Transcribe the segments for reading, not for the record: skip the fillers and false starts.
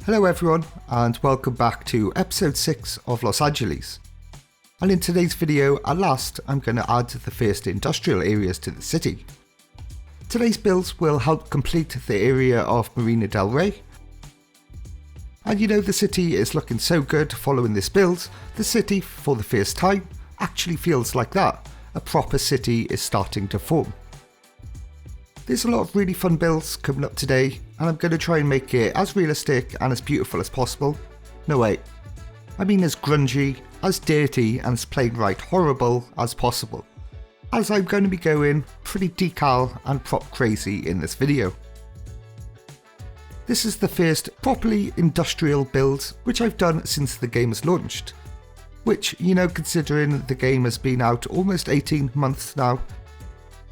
Hello everyone and welcome back to episode 6 of Los Angeles. And in today's video, at last, I'm going to add the first industrial areas to the city. Today's builds will help complete the area of Marina Del Rey. And you know, the city is looking so good following this build. The city, for the first time, actually feels like that. A proper city is starting to form. There's a lot of really fun builds coming up today, and I'm going to try and make it as realistic and as beautiful as possible. No wait, I mean as grungy, as dirty and as plain right horrible as possible, as I'm going to be going pretty decal and prop crazy in this video. This is the first properly industrial build which I've done since the game has launched, which, you know, considering the game has been out almost 18 months now.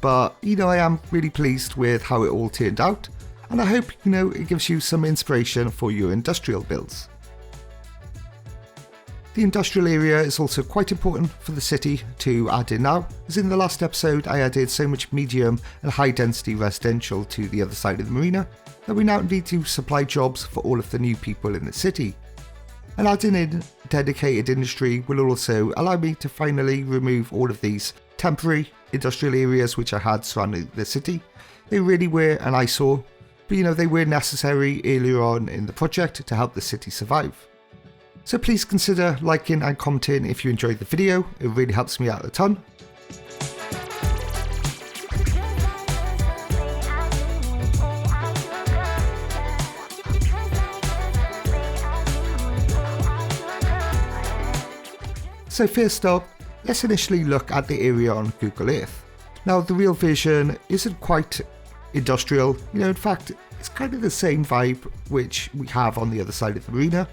But, you know, I am really pleased with how it all turned out, and I hope, you know, it gives you some inspiration for your industrial builds. The industrial area is also quite important for the city to add in now, as in the last episode I added so much medium and high density residential to the other side of the marina that we now need to supply jobs for all of the new people in the city. And adding in dedicated industry will also allow me to finally remove all of these temporary industrial areas which I had surrounding the city. They really were an eyesore, but you know, they were necessary earlier on in the project to help the city survive. So please consider liking and commenting if you enjoyed the video, it really helps me out a ton. So first up, let's initially look at the area on Google Earth. Now the real version isn't quite industrial, you know, in fact it's kind of the same vibe which we have on the other side of the marina.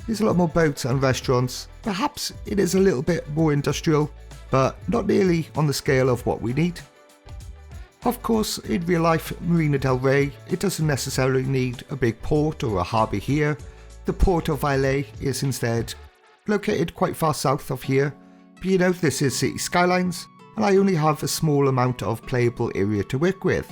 There's a lot more boats and restaurants, perhaps it is a little bit more industrial, but not nearly on the scale of what we need. Of course, in real life Marina Del Rey, it doesn't necessarily need a big port or a harbour here. The port of LA is instead located quite far south of here. But you know, this is Cities Skylines, and I only have a small amount of playable area to work with,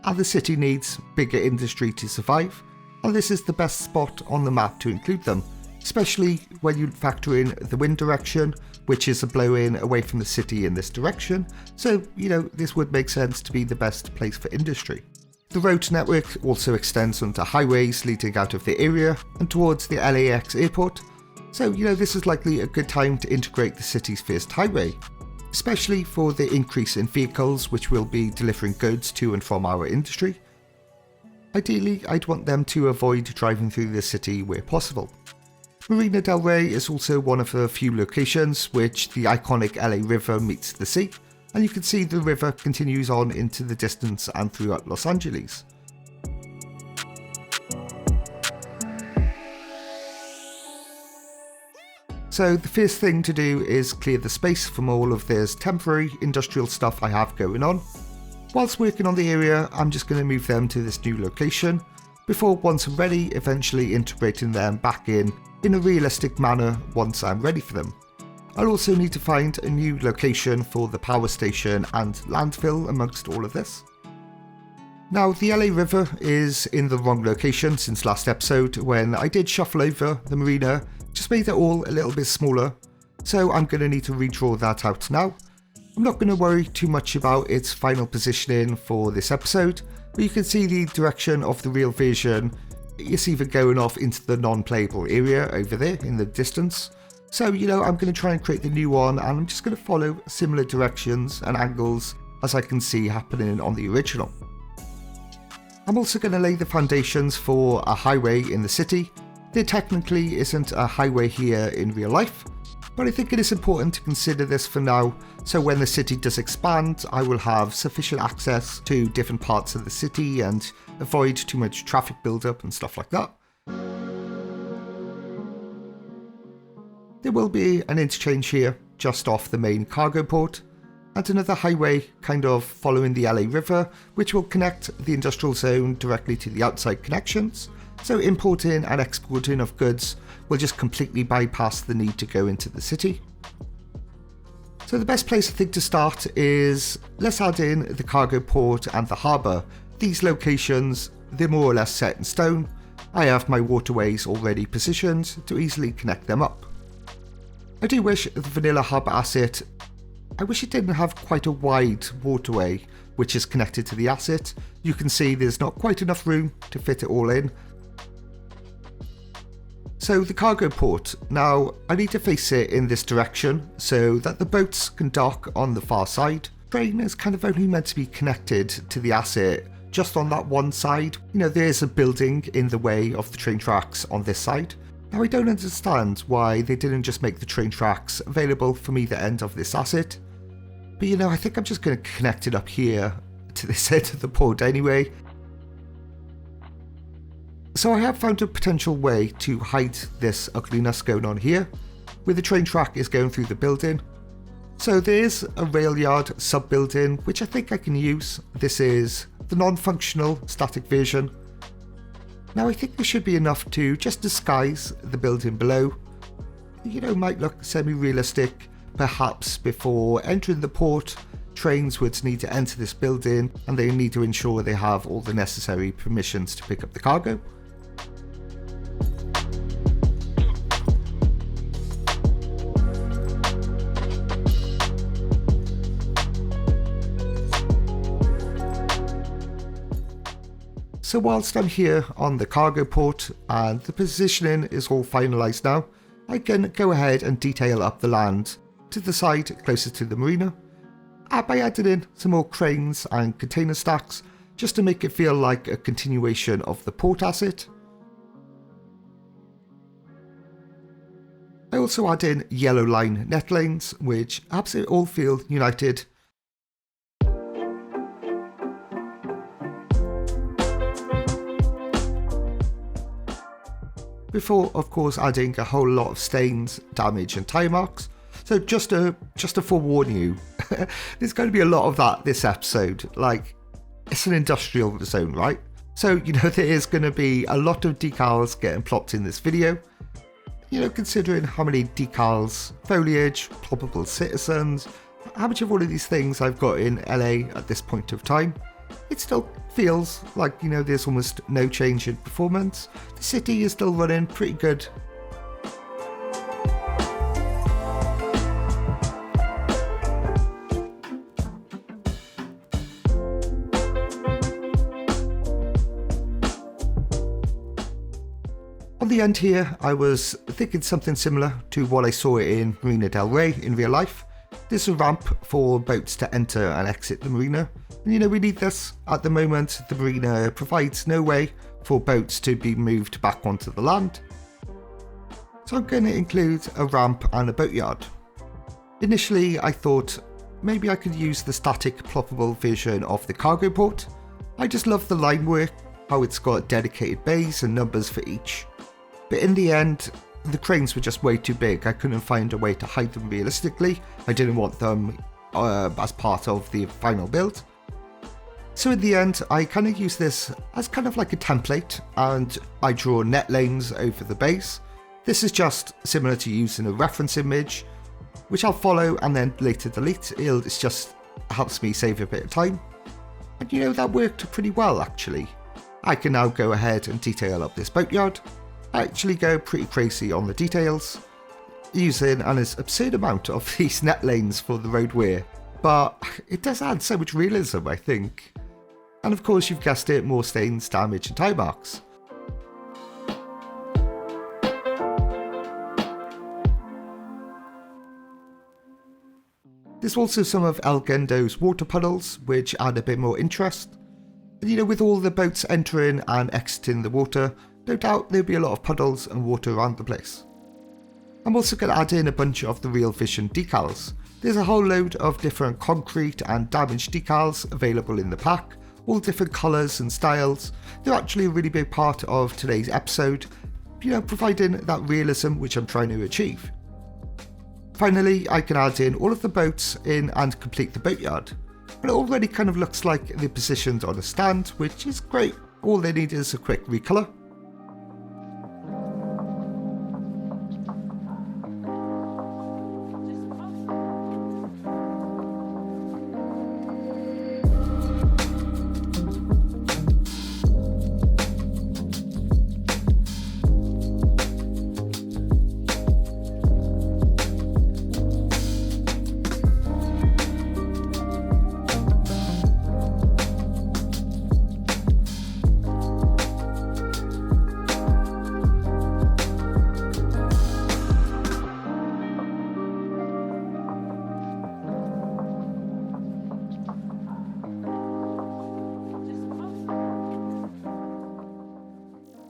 and the city needs bigger industry to survive, and this is the best spot on the map to include them, especially when you factor in the wind direction, which is a blow-in away from the city in this direction, so you know, this would make sense to be the best place for industry. The road network also extends onto highways leading out of the area and towards the LAX airport. So, you know, this is likely a good time to integrate the city's first highway, especially for the increase in vehicles which will be delivering goods to and from our industry. Ideally, I'd want them to avoid driving through the city where possible. Marina Del Rey is also one of the few locations which the iconic LA River meets the sea, and you can see the river continues on into the distance and throughout Los Angeles. So the first thing to do is clear the space from all of this temporary industrial stuff I have going on. Whilst working on the area, I'm just going to move them to this new location, before once I'm ready, eventually integrating them back in a realistic manner once I'm ready for them. I'll also need to find a new location for the power station and landfill amongst all of this. Now the LA River is in the wrong location since last episode when I did shuffle over the marina, just made it all a little bit smaller, so I'm going to need to redraw that out now. I'm not going to worry too much about its final positioning for this episode, but you can see the direction of the real version. It's even going off into the non-playable area over there in the distance. So, you know, I'm going to try and create the new one, and I'm just going to follow similar directions and angles as I can see happening on the original. I'm also going to lay the foundations for a highway in the city. There technically isn't a highway here in real life, but I think it is important to consider this for now, so when the city does expand, I will have sufficient access to different parts of the city and avoid too much traffic buildup and stuff like that. There will be an interchange here just off the main cargo port, and another highway kind of following the LA River, which will connect the industrial zone directly to the outside connections. So importing and exporting of goods will just completely bypass the need to go into the city. So the best place I think to start is, let's add in the cargo port and the harbour. These locations, they're more or less set in stone, I have my waterways already positioned to easily connect them up. I do wish the vanilla harbour asset, I wish it didn't have quite a wide waterway which is connected to the asset. You can see there's not quite enough room to fit it all in. So the cargo port, now I need to face it in this direction so that the boats can dock on the far side. Train is kind of only meant to be connected to the asset just on that one side. You know, there's a building in the way of the train tracks on this side. Now I don't understand why they didn't just make the train tracks available from either end of this asset. But you know, I think I'm just going to connect it up here to this end of the port anyway. So I have found a potential way to hide this ugliness going on here, where the train track is going through the building. So there's a Railyard sub-building, which I think I can use. This is the non-functional static version. Now I think this should be enough to just disguise the building below. You know, might look semi-realistic. Perhaps before entering the port, trains would need to enter this building and they need to ensure they have all the necessary permissions to pick up the cargo. So whilst I'm here on the cargo port and the positioning is all finalised now, I can go ahead and detail up the land to the side closest to the marina, by adding in some more cranes and container stacks just to make it feel like a continuation of the port asset. I also add in yellow line net lanes which absolutely all feel united. Before of course adding a whole lot of stains, damage and tie marks. So just to forewarn you, there's going to be a lot of that this episode. Like, it's an industrial zone, right? So, you know, there is going to be a lot of decals getting plopped in this video. You know, considering how many decals, foliage, ploppable citizens, how much of all of these things I've got in LA at this point of time, it still feels like, you know, there's almost no change in performance. The city is still running pretty good. On the end here, I was thinking something similar to what I saw in Marina Del Rey in real life. There's a ramp for boats to enter and exit the marina. And you know, we need this. At the moment, the marina provides no way for boats to be moved back onto the land. So I'm going to include a ramp and a boatyard. Initially, I thought maybe I could use the static ploppable version of the cargo port. I just love the line work, how it's got dedicated bays and numbers for each. But in the end, the cranes were just way too big. I couldn't find a way to hide them realistically. I didn't want them as part of the final build. So in the end, I kind of use this as kind of like a template and I draw net lanes over the base. This is just similar to using a reference image, which I'll follow and then later delete. It just helps me save a bit of time. And you know, that worked pretty well actually. I can now go ahead and detail up this boatyard. I actually go pretty crazy on the details, using an absurd amount of these net lanes for the roadway, but it does add so much realism, I think. And of course, you've guessed it, more stains, damage and tie marks. There's also some of El Gendo's water puddles, which add a bit more interest. And you know, with all the boats entering and exiting the water, no doubt there'll be a lot of puddles and water around the place. I'm also going to add in a bunch of the Real Vision decals. There's a whole load of different concrete and damage decals available in the pack, all different colours and styles. They're actually a really big part of today's episode, you know, providing that realism which I'm trying to achieve. Finally, I can add in all of the boats in and complete the boatyard. But it already kind of looks like they're positioned on a stand, which is great. All they need is a quick recolour.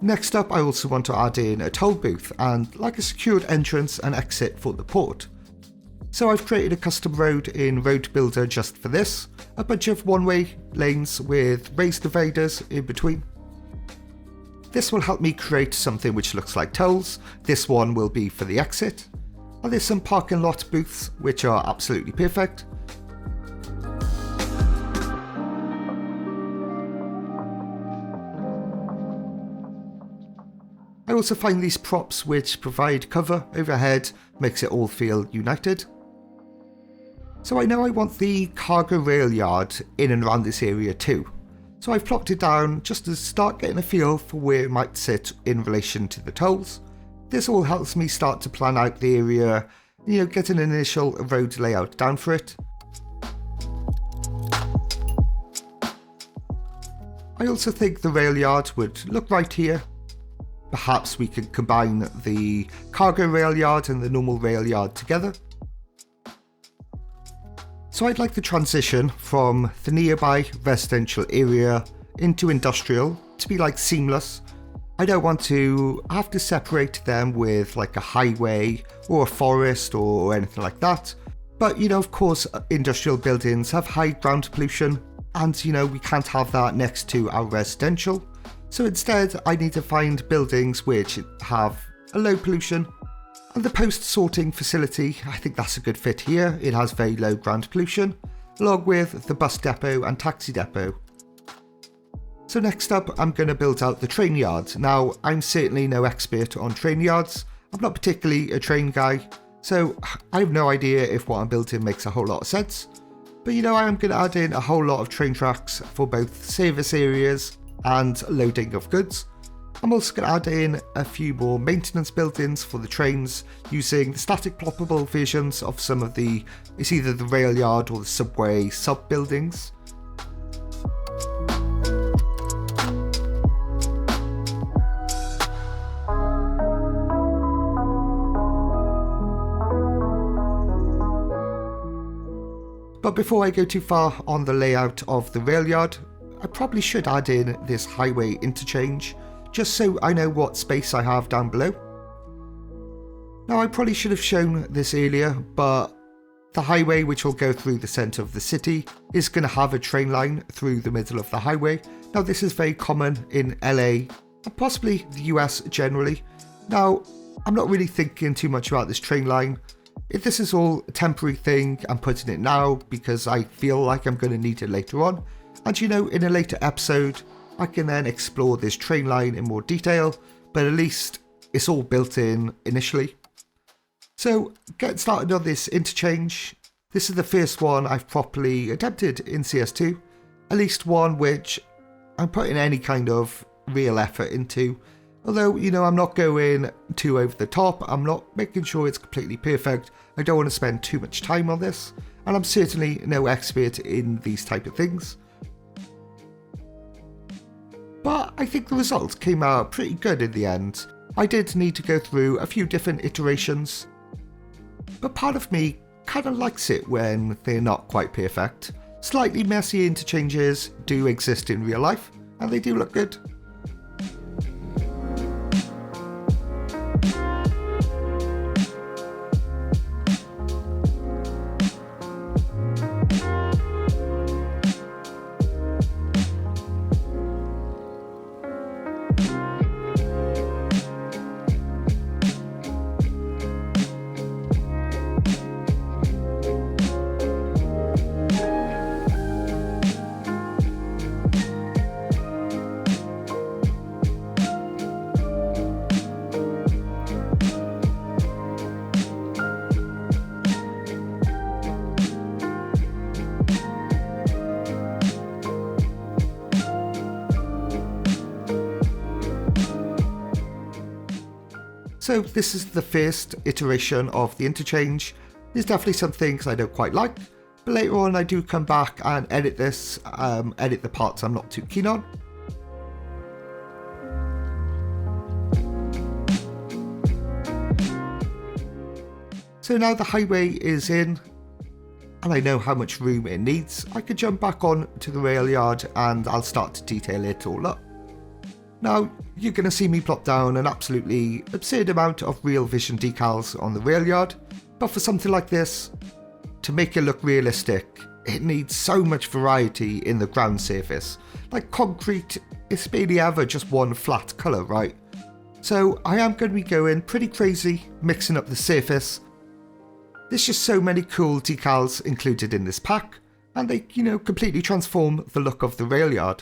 Next up, I also want to add in a toll booth and like a secured entrance and exit for the port. So I've created a custom road in Road Builder just for this, a bunch of one-way lanes with raised dividers in between. This will help me create something which looks like tolls. This one will be for the exit. And there's some parking lot booths which are absolutely perfect. I also find these props which provide cover overhead, makes it all feel united. So I know I want the cargo rail yard in and around this area too. So I've plopped it down just to start getting a feel for where it might sit in relation to the tolls. This all helps me start to plan out the area, get an initial road layout down for it. I also think the rail yard would look right here. Perhaps we could combine the cargo rail yard and the normal rail yard together. So I'd like the transition from the nearby residential area into industrial to be like seamless. I don't want to have to separate them with like a highway or a forest or anything like that. But of course industrial buildings have high ground pollution and we can't have that next to our residential. So instead I need to find buildings which have a low pollution. And the post sorting facility, I think that's a good fit here. It has very low ground pollution, along with the bus depot and taxi depot. So next up, I'm going to build out the train yard. Now, I'm certainly no expert on train yards. I'm not particularly a train guy, so I have no idea if what I'm building makes a whole lot of sense. But I am going to add in a whole lot of train tracks for both service areas and loading of goods. I'm also going to add in a few more maintenance buildings for the trains using the static ploppable versions of some of it's either the rail yard or the subway sub buildings. But before I go too far on the layout of the rail yard, I probably should add in this highway interchange, just so I know what space I have down below. Now I probably should have shown this earlier, but the highway which will go through the centre of the city is going to have a train line through the middle of the highway. Now this is very common in LA and possibly the US generally. Now I'm not really thinking too much about this train line. If this is all a temporary thing, I'm putting it now because I feel like I'm going to need it later on. And in a later episode, I can then explore this train line in more detail, but at least it's all built in initially. So getting started on this interchange, this is the first one I've properly attempted in CS2, at least one which I'm putting any kind of real effort into. Although, I'm not going too over the top, I'm not making sure it's completely perfect, I don't want to spend too much time on this, and I'm certainly no expert in these type of things. But I think the results came out pretty good in the end. I did need to go through a few different iterations, but part of me kind of likes it when they're not quite perfect. Slightly messy interchanges do exist in real life, and they do look good. So this is the first iteration of the interchange. There's definitely some things I don't quite like, but later on I do come back and edit this, edit the parts I'm not too keen on. So now the highway is in, and I know how much room it needs, I could jump back on to the rail yard and I'll start to detail it all up. Now, you're going to see me plop down an absolutely absurd amount of Real Vision decals on the Railyard, but for something like this, to make it look realistic, it needs so much variety in the ground surface. Like concrete, it's barely ever just one flat colour, right? So I am going to be going pretty crazy, mixing up the surface. There's just so many cool decals included in this pack, and they, completely transform the look of the Railyard.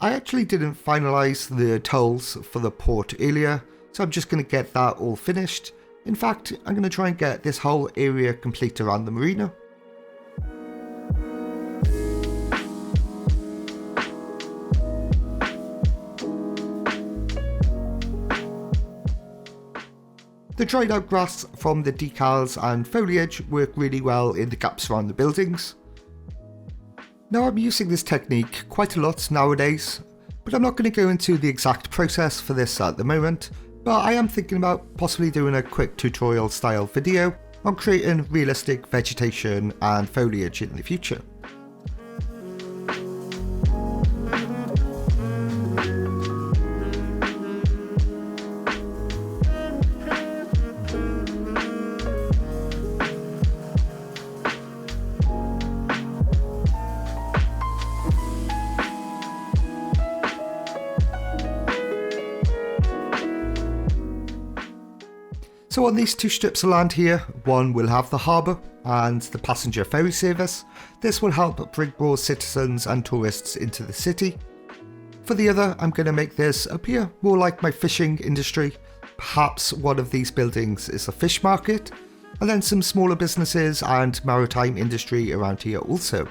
I actually didn't finalise the tolls for the port earlier, so I'm just going to get that all finished. In fact, I'm going to try and get this whole area complete around the marina. The dried out grass from the decals and foliage work really well in the gaps around the buildings. Now I'm using this technique quite a lot nowadays, but I'm not going to go into the exact process for this at the moment, but I am thinking about possibly doing a quick tutorial style video on creating realistic vegetation and foliage in the future. So on these two strips of land here, one will have the harbour and the passenger ferry service. This will help bring more citizens and tourists into the city. For the other, I'm going to make this appear more like my fishing industry. Perhaps one of these buildings is a fish market, and then some smaller businesses and maritime industry around here also.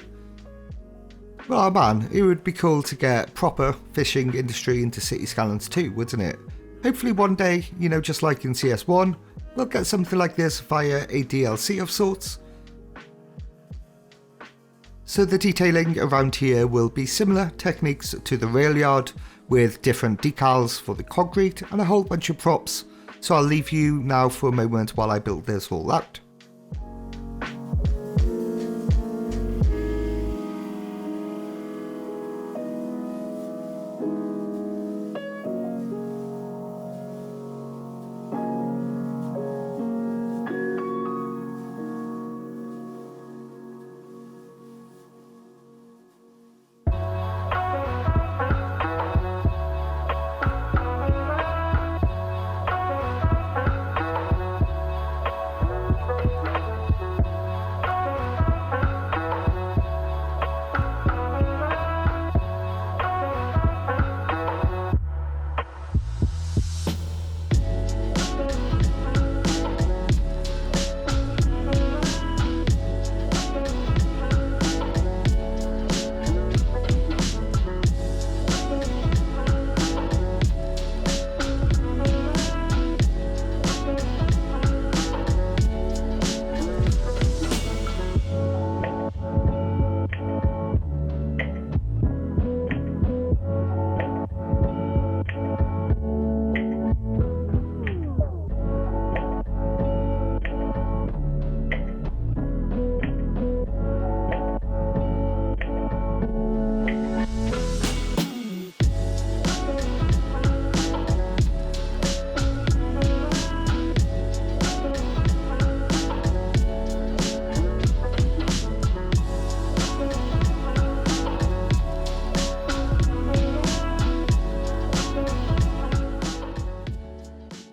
Well man, it would be cool to get proper fishing industry into Cities Skylines too, wouldn't it? Hopefully one day, just like in CS1, we'll get something like this via a DLC of sorts. So the detailing around here will be similar techniques to the Railyard, with different decals for the concrete and a whole bunch of props. So I'll leave you now for a moment while I build this all out.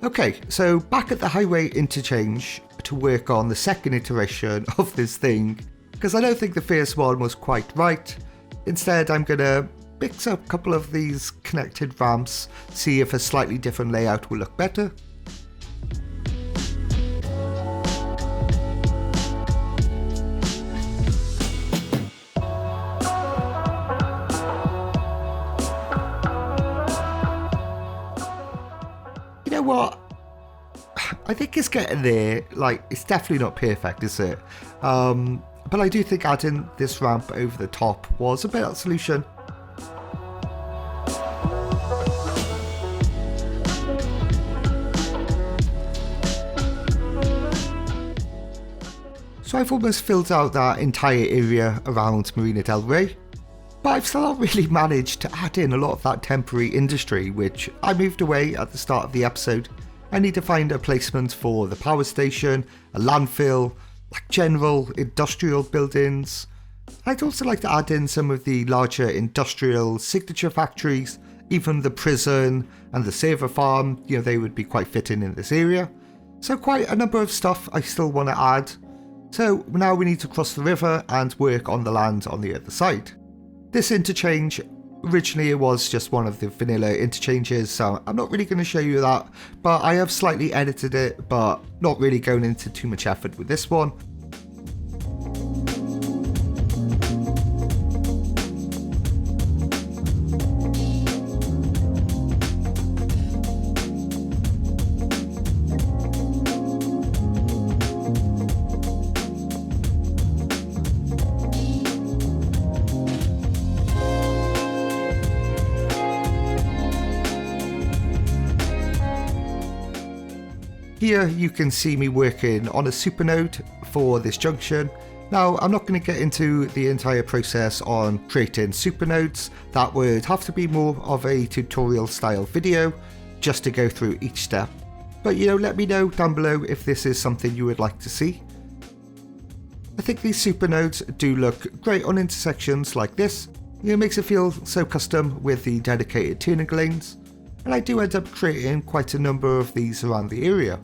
Okay, so back at the highway interchange to work on the second iteration of this thing, because I don't think the first one was quite right. Instead, I'm going to mix up a couple of these connected ramps, see if a slightly different layout will look better. You know what? I think it's getting there. Like, it's definitely not perfect, is it? But I do think adding this ramp over the top was a better solution. So I've almost filled out that entire area around Marina Del Rey, but I've still not really managed to add in a lot of that temporary industry which I moved away at the start of the episode. I need to find a placement for the power station, a landfill, like general industrial buildings. I'd also like to add in some of the larger industrial signature factories, even the prison and the server farm, you know, they would be quite fitting in this area. So quite a number of stuff I still want to add. So now we need to cross the river and work on the land on the other side. This interchange, originally it was just one of the vanilla interchanges, so I'm not really going to show you that, but I have slightly edited it, but not really going into too much effort with this one. Here you can see me working on a supernode for this junction. Now I'm not going to get into the entire process on creating supernodes, that would have to be more of a tutorial style video just to go through each step. But you know, let me know down below if this is something you would like to see. I think these supernodes do look great on intersections like this. It makes it feel so custom with the dedicated turning lanes. And I do end up creating quite a number of these around the area.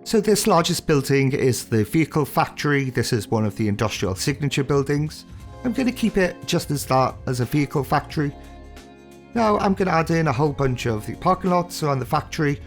So this largest building is the vehicle factory. This is one of the industrial signature buildings. I'm going to keep it just as that, as a vehicle factory. Now I'm going to add in a whole bunch of the parking lots around the factory.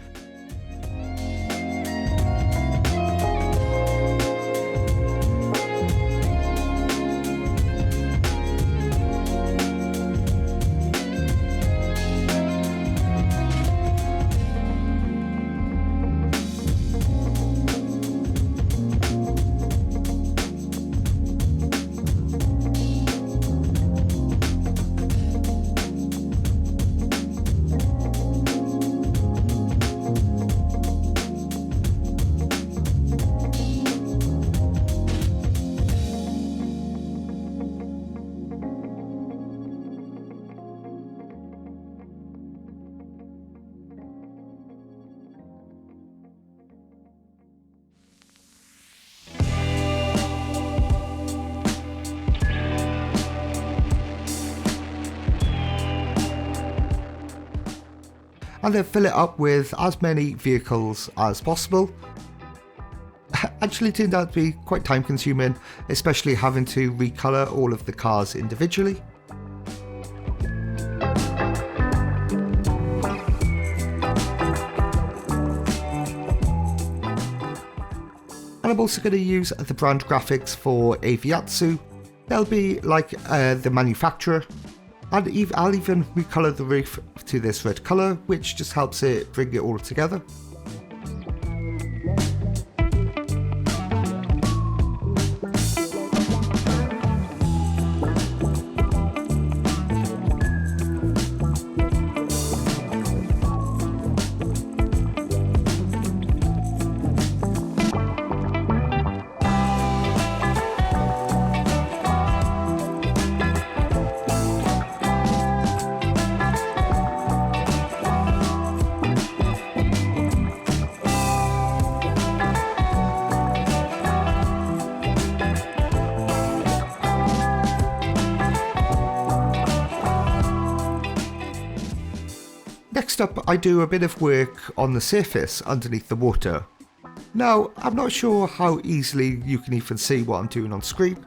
and then fill it up with as many vehicles as possible. Actually turned out to be quite time consuming, especially having to recolor all of the cars individually. And I'm also going to use the brand graphics for Aviatsu. They'll be like the manufacturer, and I'll even recolor the roof to this red colour, which just helps it bring it all together. Next up, I do a bit of work on the surface underneath the water. Now, I'm not sure how easily you can even see what I'm doing on screen,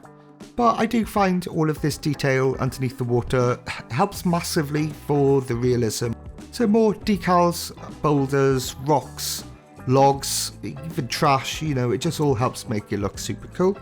but I do find all of this detail underneath the water helps massively for the realism. So more decals, boulders, rocks, logs, even trash, you know, it just all helps make it look super cool.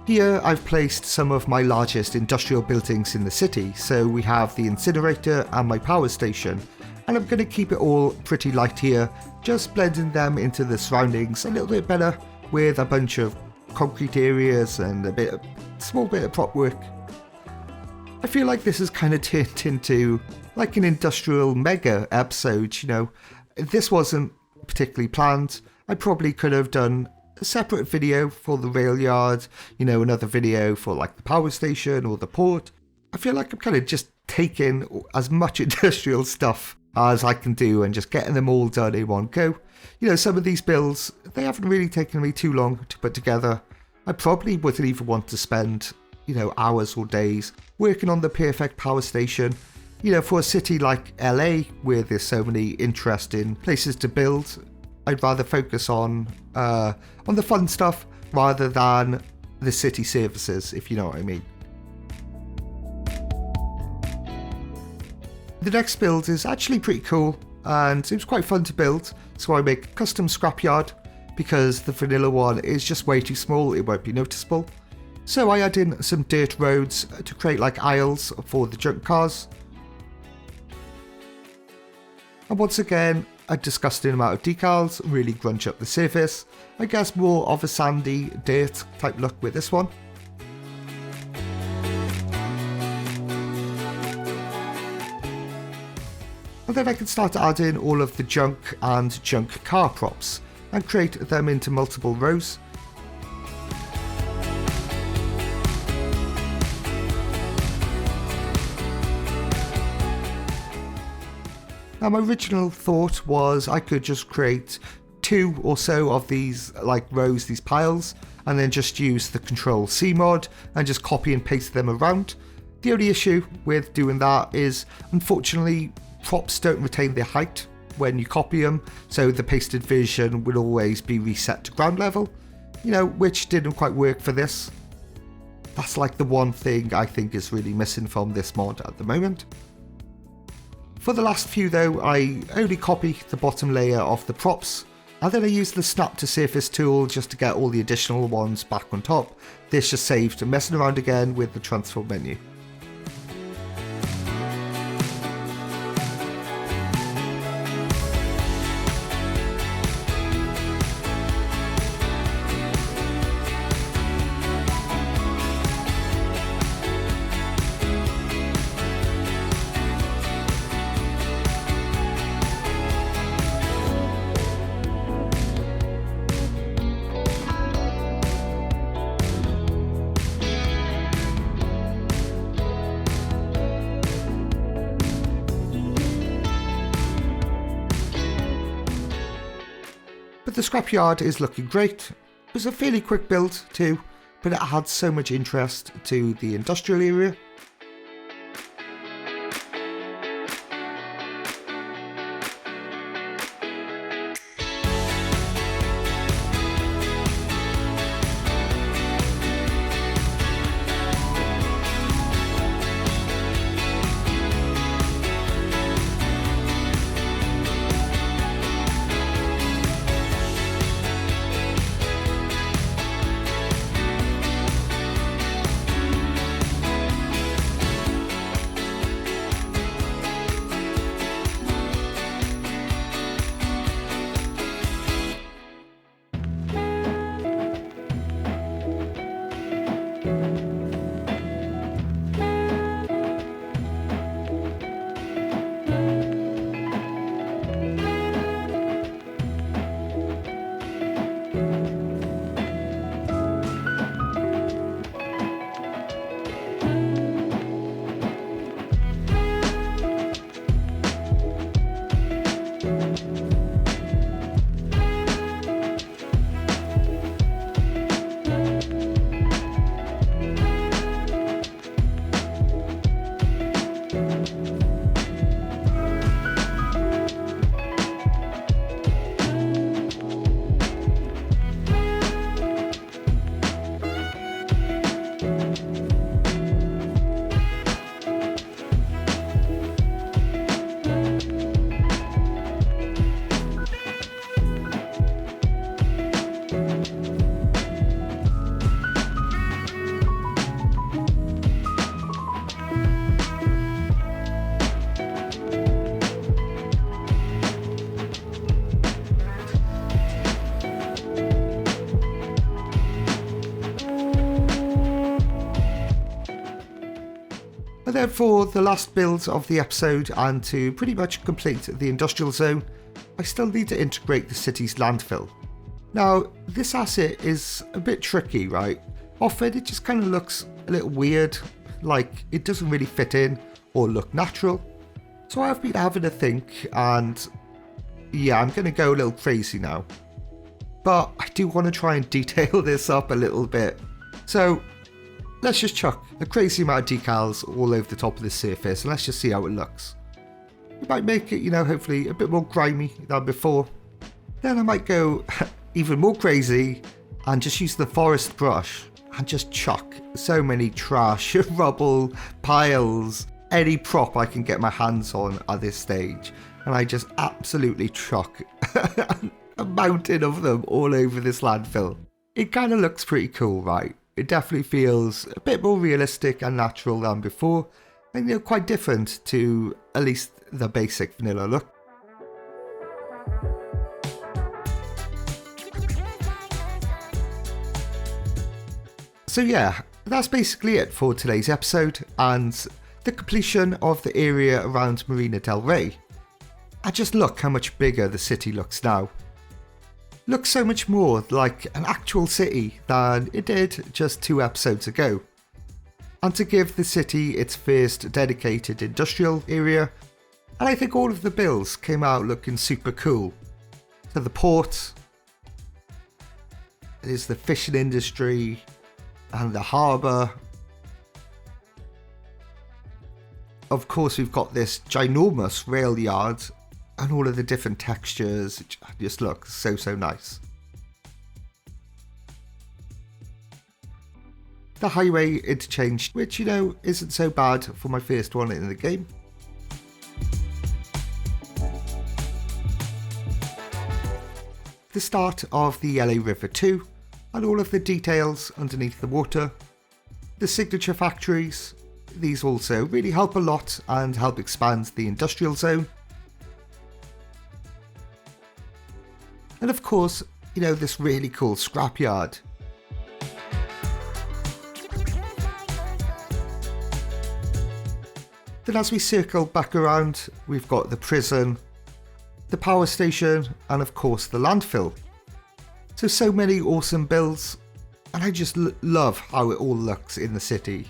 Here I've placed some of my largest industrial buildings in the city, so we have the incinerator and my power station, and I'm going to keep it all pretty light here, just blending them into the surroundings a little bit better with a bunch of concrete areas and a small bit of prop work. I feel like this has kind of turned into like an industrial mega episode, you know. This wasn't particularly planned. I probably could have done a separate video for the Railyard, you know, another video for like the power station or the port. I feel like I'm kind of just taking as much industrial stuff as I can do and just getting them all done in one go. You know, some of these builds, they haven't really taken me too long to put together. I probably wouldn't even want to spend, you know, hours or days working on the perfect power station. You know, for a city like LA, where there's so many interesting places to build, I'd rather focus on the fun stuff rather than the city services, if you know what I mean. The next build is actually pretty cool and it was quite fun to build, so I make a custom scrapyard because the vanilla one is just way too small, it won't be noticeable. So I add in some dirt roads to create like aisles for the junk cars. And once again, a disgusting amount of decals, really grunge up the surface. I guess more of a sandy dirt type look with this one. And then I can start adding all of the junk and junk car props and create them into multiple rows. Now my original thought was I could just create 2 or so of these like rows, these piles, and then just use the Control-C mod and just copy and paste them around. The only issue with doing that is, unfortunately, props don't retain their height when you copy them, so the pasted version will always be reset to ground level, you know, which didn't quite work for this. That's like the one thing I think is really missing from this mod at the moment. For the last few though, I only copy the bottom layer of the props, and then I use the snap to surface tool just to get all the additional ones back on top. this just saved messing around again with the transform menu. But the Scrapyard is looking great. It was a fairly quick build too, but it had so much interest to the industrial area. And then for the last build of the episode, and to pretty much complete the industrial zone, I still need to integrate the city's landfill. Now, this asset is a bit tricky, right? Often it just kind of looks a little weird, like it doesn't really fit in or look natural. So I've been having a think, and yeah, I'm going to go a little crazy now. But I do want to try and detail this up a little bit. So let's just chuck a crazy amount of decals all over the top of this surface, and let's just see how it looks. It might make it, hopefully a bit more grimy than before. Then I might go even more crazy and just use the forest brush and just chuck so many trash, rubble, piles, any prop I can get my hands on at this stage. And I just absolutely chuck a mountain of them all over this landfill. It kind of looks pretty cool, right? It definitely feels a bit more realistic and natural than before, and quite different to at least the basic vanilla look. So yeah, that's basically it for today's episode and the completion of the area around Marina Del Rey. And just look how much bigger the city looks now. Looks so much more like an actual city than it did just 2 episodes ago. And to give the city its first dedicated industrial area, and I think all of the builds came out looking super cool. So the port, there's the fishing industry, and the harbour. Of course, we've got this ginormous Railyard and all of the different textures. It just looks so nice. The highway interchange, which isn't so bad for my first one in the game. The start of the LA River 2, and all of the details underneath the water. The signature factories, these also really help a lot and help expand the industrial zone. And of course, this really cool scrapyard. Then as we circle back around, we've got the prison, the power station, and of course the landfill. So many awesome builds, and I just love how it all looks in the city.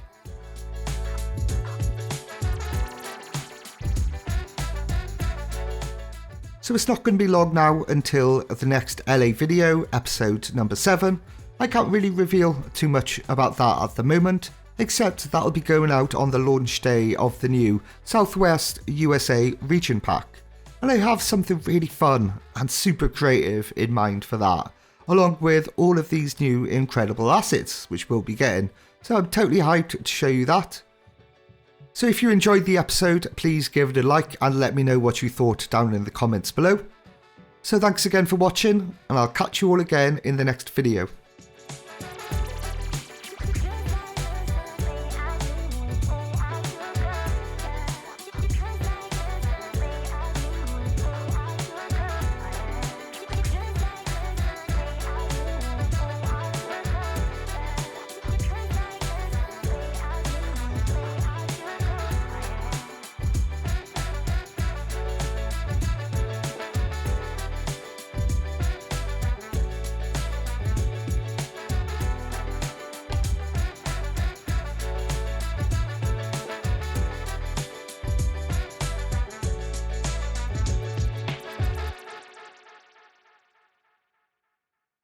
So it's not going to be long now until the next LA video, episode number 7. I can't really reveal too much about that at the moment, except that'll be going out on the launch day of the new Southwest USA region pack. And I have something really fun and super creative in mind for that, along with all of these new incredible assets which we'll be getting. So I'm totally hyped to show you that. So if you enjoyed the episode, please give it a like and let me know what you thought down in the comments below. So thanks again for watching, and I'll catch you all again in the next video.